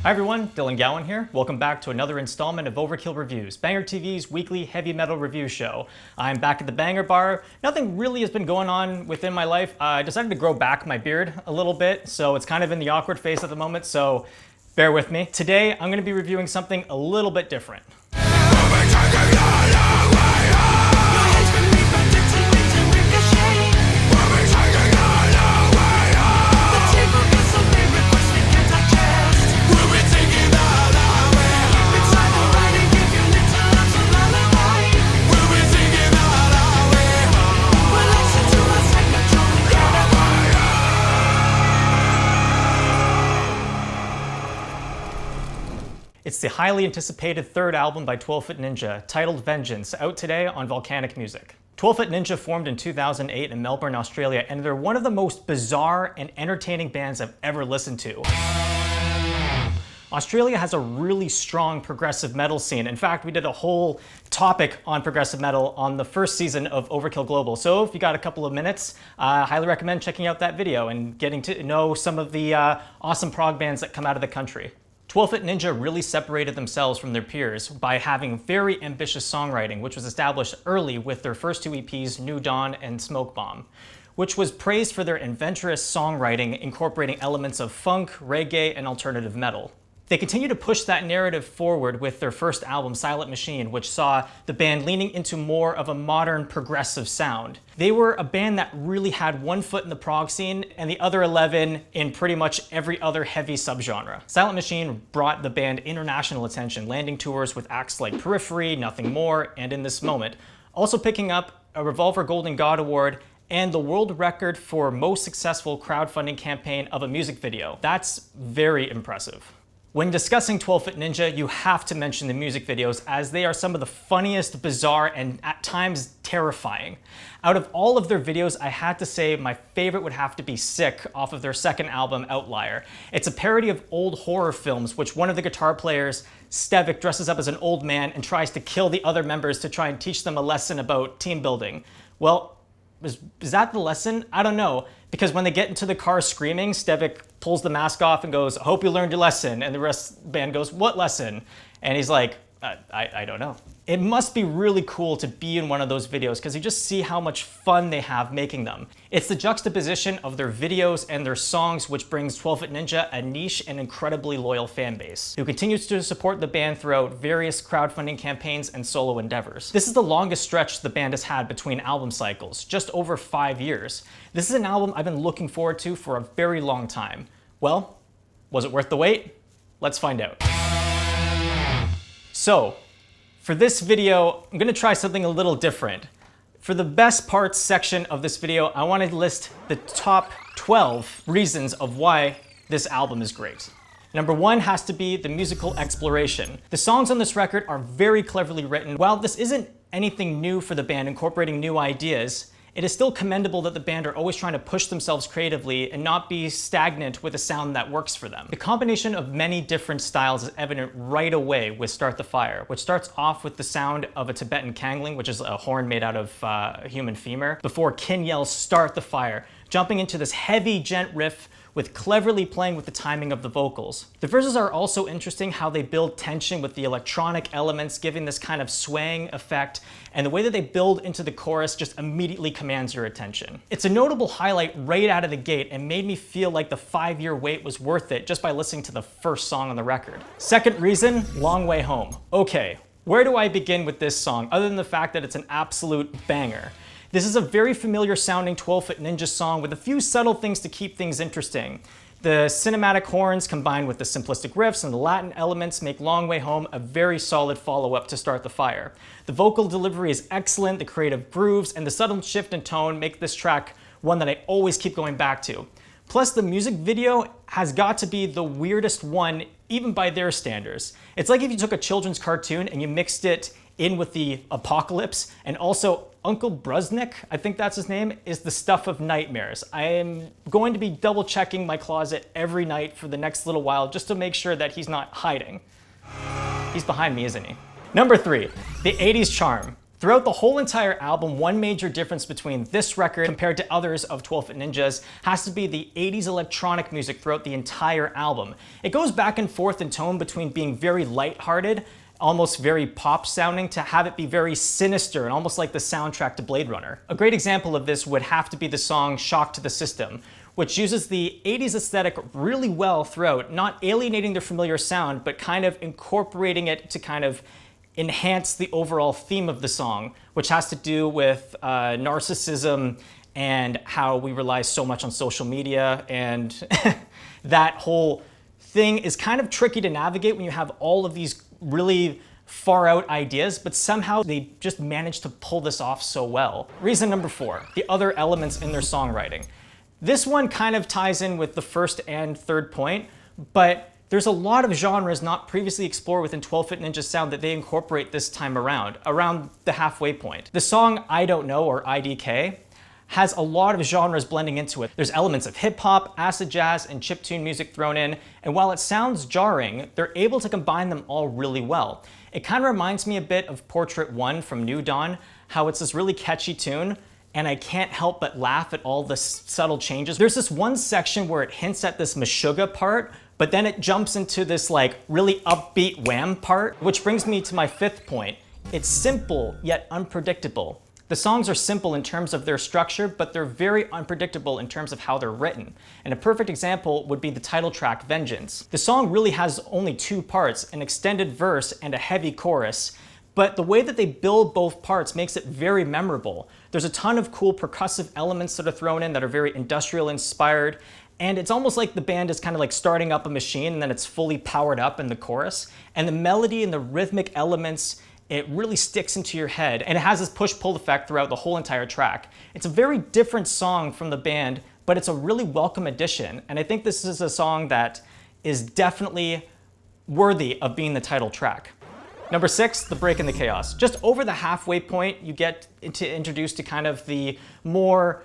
Hi everyone, Dylan Gowan here. Welcome back to another installment of Overkill Reviews, BangerTV's weekly heavy metal review show. I'm back at the Banger Bar. Nothing really has been going on within my life. I decided to grow back my beard a little bit, so it's kind of in the awkward phase at the moment, so bear with me. Today, I'm going to be reviewing something a little bit different. It's the highly anticipated third album by 12 Foot Ninja, titled Vengeance, out today on Volcanic Music. 12 Foot Ninja formed in 2008 in Melbourne, Australia, and they're one of the most bizarre and entertaining bands I've ever listened to. Australia has a really strong progressive metal scene. In fact, we did a whole topic on progressive metal on the first season of Overkill Global. So if you got a couple of minutes, I highly recommend checking out that video and getting to know some of the awesome prog bands that come out of the country. 12 Foot Ninja really separated themselves from their peers by having very ambitious songwriting, which was established early with their first two EPs, New Dawn and Smoke Bomb, which was praised for their adventurous songwriting incorporating elements of funk, reggae, and alternative metal. They continue to push that narrative forward with their first album, Silent Machine, which saw the band leaning into more of a modern progressive sound. They were a band that really had one foot in the prog scene and the other 11 in pretty much every other heavy subgenre. Silent Machine brought the band international attention, landing tours with acts like Periphery, Nothing More, and In This Moment, also picking up a Revolver Golden God Award and the world record for most successful crowdfunding campaign of a music video. That's very impressive. When discussing 12 Foot Ninja, you have to mention the music videos as they are some of the funniest, bizarre, and at times terrifying. Out of all of their videos, I had to say my favorite would have to be Sick off of their second album, Outlier. It's a parody of old horror films, which one of the guitar players, Stevik, dresses up as an old man and tries to kill the other members to try and teach them a lesson about team building. Well, is that the lesson? I don't know, because when they get into the car screaming, Stevik pulls the mask off and goes, "I hope you learned your lesson," and the rest of the band goes, "What lesson?" And he's like, I don't know. It must be really cool to be in one of those videos because you just see how much fun they have making them. It's the juxtaposition of their videos and their songs which brings 12 Foot Ninja a niche and incredibly loyal fan base who continues to support the band throughout various crowdfunding campaigns and solo endeavors. This is the longest stretch the band has had between album cycles, just over 5 years. This is an album I've been looking forward to for a very long time. Well, was it worth the wait? Let's find out. So, for this video, I'm gonna try something a little different. For the best parts section of this video, I want to list the top 12 reasons of why this album is great. Number 1 has to be the musical exploration. The songs on this record are very cleverly written. While this isn't anything new for the band incorporating new ideas, it is still commendable that the band are always trying to push themselves creatively and not be stagnant with a sound that works for them. The combination of many different styles is evident right away with Start the Fire, which starts off with the sound of a Tibetan kangling, which is a horn made out of a human femur, before Kin yells, "Start the Fire," jumping into this heavy gent riff with cleverly playing with the timing of the vocals. The verses are also interesting how they build tension with the electronic elements, giving this kind of swaying effect, and the way that they build into the chorus just immediately commands your attention. It's a notable highlight right out of the gate and made me feel like the 5-year wait was worth it just by listening to the first song on the record. Second reason, Long Way Home. Okay, where do I begin with this song other than the fact that it's an absolute banger? This is a very familiar sounding 12 Foot Ninja song with a few subtle things to keep things interesting. The cinematic horns combined with the simplistic riffs and the Latin elements make Long Way Home a very solid follow-up to Start the Fire. The vocal delivery is excellent, the creative grooves and the subtle shift in tone make this track one that I always keep going back to. Plus, the music video has got to be the weirdest one, even by their standards. It's like if you took a children's cartoon and you mixed it in with the apocalypse, and also Uncle Brusnik, I think that's his name, is the stuff of nightmares. I am going to be double checking my closet every night for the next little while just to make sure that he's not hiding. He's behind me, isn't he? Number 3, the 80s charm. Throughout the whole entire album, one major difference between this record compared to others of 12-Foot Ninjas has to be the 80s electronic music throughout the entire album. It goes back and forth in tone between being very lighthearted, almost very pop sounding, to have it be very sinister and almost like the soundtrack to Blade Runner. A great example of this would have to be the song Shock to the System, which uses the 80s aesthetic really well throughout, not alienating their familiar sound, but kind of incorporating it to kind of enhance the overall theme of the song, which has to do with narcissism and how we rely so much on social media. And that whole thing is kind of tricky to navigate when you have all of these really far out ideas, but somehow they just managed to pull this off so well. Reason number 4, the other elements in their songwriting. This one kind of ties in with the first and third point, but there's a lot of genres not previously explored within 12-Foot Ninja's sound that they incorporate this time around the halfway point. The song I Don't Know, or IDK, has a lot of genres blending into it. There's elements of hip hop, acid jazz, and chiptune music thrown in, and while it sounds jarring, they're able to combine them all really well. It kind of reminds me a bit of Portrait 1 from New Dawn, how it's this really catchy tune, and I can't help but laugh at all the subtle changes. There's this one section where it hints at this Meshuggah part, but then it jumps into this like really upbeat wham part, which brings me to my 5th point. It's simple yet unpredictable. The songs are simple in terms of their structure, but they're very unpredictable in terms of how they're written. And a perfect example would be the title track, Vengeance. The song really has only 2 parts, an extended verse and a heavy chorus, but the way that they build both parts makes it very memorable. There's a ton of cool percussive elements that are thrown in that are very industrial inspired, and it's almost like the band is kind of like starting up a machine and then it's fully powered up in the chorus. And the melody and the rhythmic elements, it really sticks into your head, and it has this push-pull effect throughout the whole entire track. It's a very different song from the band, but it's a really welcome addition, and I think this is a song that is definitely worthy of being the title track. Number 6, The Break in the Chaos. Just over the halfway point, you get introduced to kind of the more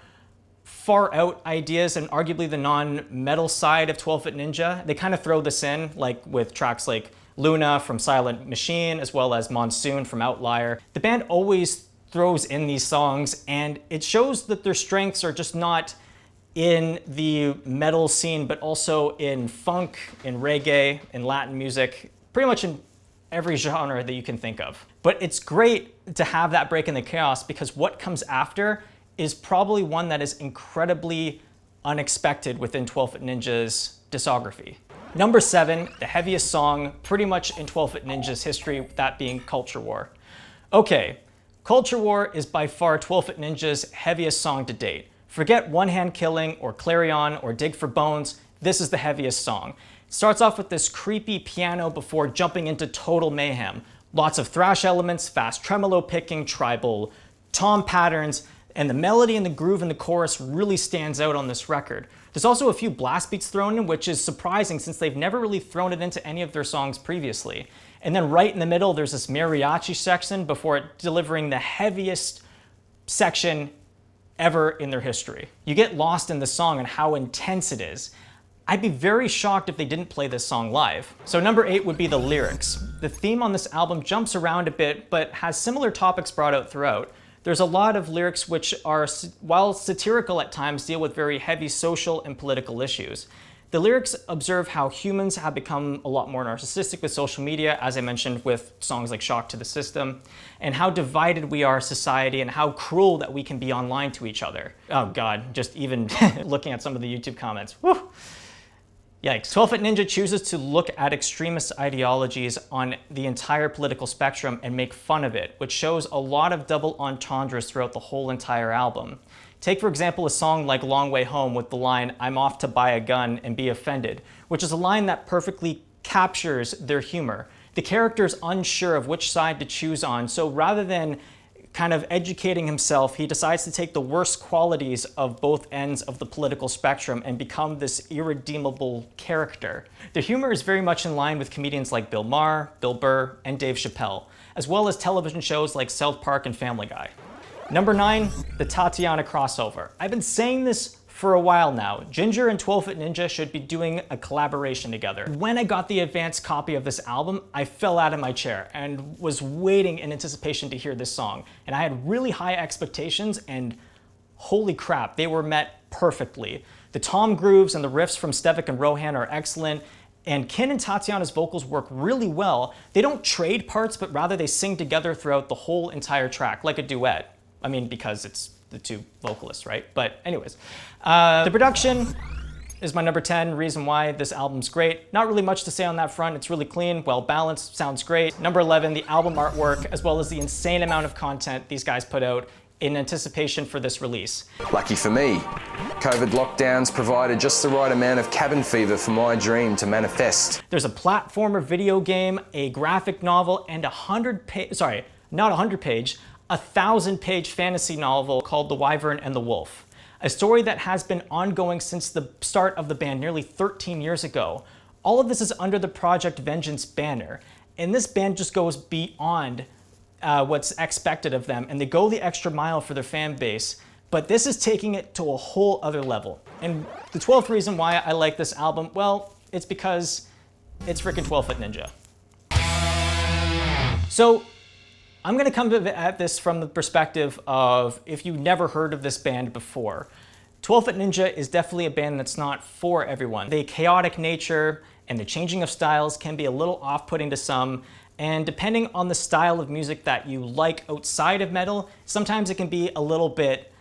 far out ideas and arguably the non-metal side of 12-Foot Ninja. They kind of throw this in, like with tracks like Luna from Silent Machine, as well as Monsoon from Outlier. The band always throws in these songs, and it shows that their strengths are just not in the metal scene, but also in funk, in reggae, in Latin music, pretty much in every genre that you can think of. But it's great to have that break in the chaos, because what comes after is probably one that is incredibly unexpected within 12-Foot Ninja's discography. Number 7, the heaviest song pretty much in 12-Foot Ninja's history, that being Culture War. Okay, Culture War is by far 12-Foot Ninja's heaviest song to date. Forget One Hand Killing or Clarion or Dig for Bones, this is the heaviest song. It starts off with this creepy piano before jumping into total mayhem. Lots of thrash elements, fast tremolo picking, tribal tom patterns, and the melody and the groove in the chorus really stands out on this record. There's also a few blast beats thrown in, which is surprising since they've never really thrown it into any of their songs previously. And then right in the middle, there's this mariachi section before it delivering the heaviest section ever in their history. You get lost in the song and how intense it is. I'd be very shocked if they didn't play this song live. So number 8 would be the lyrics. The theme on this album jumps around a bit, but has similar topics brought out throughout. There's a lot of lyrics which are, while satirical at times, deal with very heavy social and political issues. The lyrics observe how humans have become a lot more narcissistic with social media, as I mentioned with songs like Shock to the System, and how divided we are as society and how cruel that we can be online to each other. Oh God, just even looking at some of the YouTube comments, whew. Yikes. 12-Foot Ninja chooses to look at extremist ideologies on the entire political spectrum and make fun of it, which shows a lot of double entendres throughout the whole entire album. Take, for example, a song like Long Way Home with the line, "I'm off to buy a gun and be offended," which is a line that perfectly captures their humor. The character's unsure of which side to choose on, so rather than kind of educating himself, he decides to take the worst qualities of both ends of the political spectrum and become this irredeemable character. The humor is very much in line with comedians like Bill Maher, Bill Burr, and Dave Chappelle, as well as television shows like South Park and Family Guy. Number 9, the Tatiana crossover. I've been saying this for a while now. Ginger and 12-Foot Ninja should be doing a collaboration together. When I got the advanced copy of this album, I fell out of my chair and was waiting in anticipation to hear this song. And I had really high expectations, and holy crap, they were met perfectly. The tom grooves and the riffs from Stevik and Rohan are excellent, and Kin and Tatiana's vocals work really well. They don't trade parts, but rather they sing together throughout the whole entire track, like a duet. I mean, because it's the two vocalists, right? But anyways, the production is my number 10 reason why this album's great. Not really much to say on that front. It's really clean, well balanced, sounds great. Number 11, the album artwork, as well as the insane amount of content these guys put out in anticipation for this release. Lucky for me, COVID lockdowns provided just the right amount of cabin fever for my dream to manifest. There's a platformer video game, a graphic novel, and a 1,000-page fantasy novel called The Wyvern and the Wolf. A story that has been ongoing since the start of the band nearly 13 years ago. All of this is under the Project Vengeance banner, and this band just goes beyond what's expected of them, and they go the extra mile for their fan base, but this is taking it to a whole other level. And the 12th reason why I like this album, well, it's because it's freaking 12-Foot Ninja. So I'm gonna come at this from the perspective of if you've never heard of this band before. 12-Foot Ninja is definitely a band that's not for everyone. The chaotic nature and the changing of styles can be a little off-putting to some, and depending on the style of music that you like outside of metal, sometimes it can be a little bit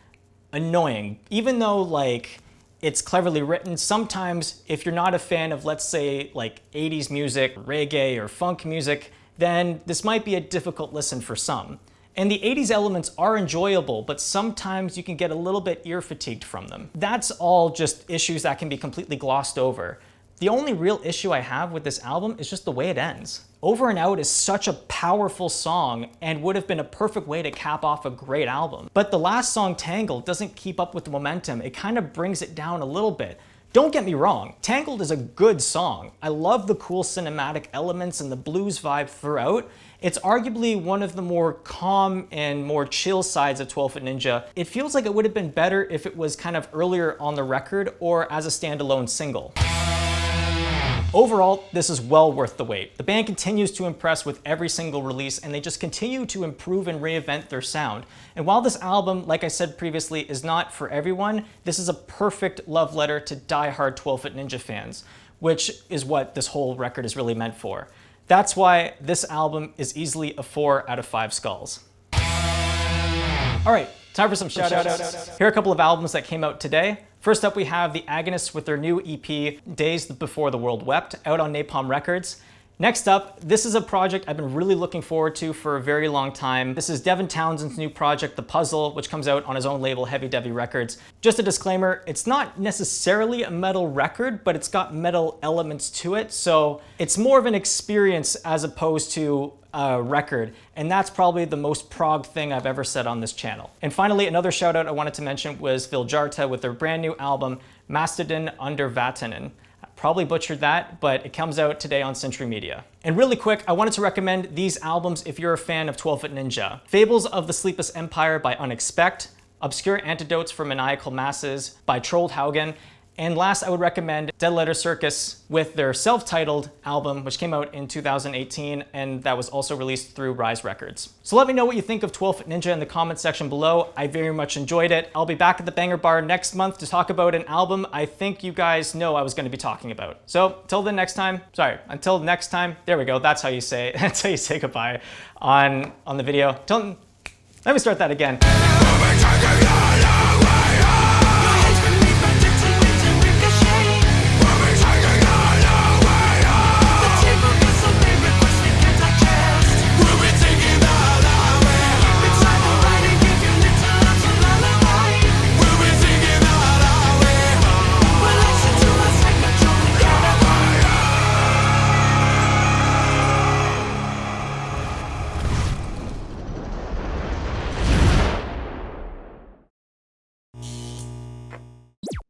annoying. Even though like it's cleverly written, sometimes if you're not a fan of, let's say, like 80s music, reggae, or funk music, then this might be a difficult listen for some. And the 80s elements are enjoyable, but sometimes you can get a little bit ear fatigued from them. That's all just issues that can be completely glossed over. The only real issue I have with this album is just the way it ends. Over and Out is such a powerful song and would have been a perfect way to cap off a great album. But the last song, Tangled, doesn't keep up with the momentum. It kind of brings it down a little bit. Don't get me wrong, Tangled is a good song. I love the cool cinematic elements and the blues vibe throughout. It's arguably one of the more calm and more chill sides of 12-Foot Ninja. It feels like it would have been better if it was kind of earlier on the record or as a standalone single. Overall, this is well worth the wait. The band continues to impress with every single release, and they just continue to improve and reinvent their sound. And while this album, like I said previously, is not for everyone, this is a perfect love letter to die-hard 12-Foot Ninja fans, which is what this whole record is really meant for. That's why this album is easily a 4 out of 5 skulls. All right, time for some shoutouts. Here are a couple of albums that came out today. First up, we have the Agonist with their new EP, Days Before the World Wept, out on Napalm Records. Next up, this is a project I've been really looking forward to for a very long time. This is Devin Townsend's new project, The Puzzle, which comes out on his own label, Heavy Devi Records. Just a disclaimer, it's not necessarily a metal record, but it's got metal elements to it, so it's more of an experience as opposed to a record, and that's probably the most prog thing I've ever said on this channel. And finally, another shout out I wanted to mention was Vildhjarta with their brand new album, Måsstaden under vatten. Probably butchered that, but it comes out today on Century Media. And really quick, I wanted to recommend these albums if you're a fan of 12-Foot Ninja. Fables of the Sleepless Empire by Unexpect, Obzkure Anekdotez for Maniakal Massez by Troldhaugen, and last I would recommend Dead Letter Circus with their self-titled album, which came out in 2018, and that was also released through Rise Records. So let me know what you think of 12-Foot Ninja in the comment section below. I very much enjoyed it. I'll be back at the Banger Bar next month to talk about an album I think you guys know I was going to be talking about. So until next time, there we go. That's how you say it. That's how you say goodbye on the video. Let me start that again.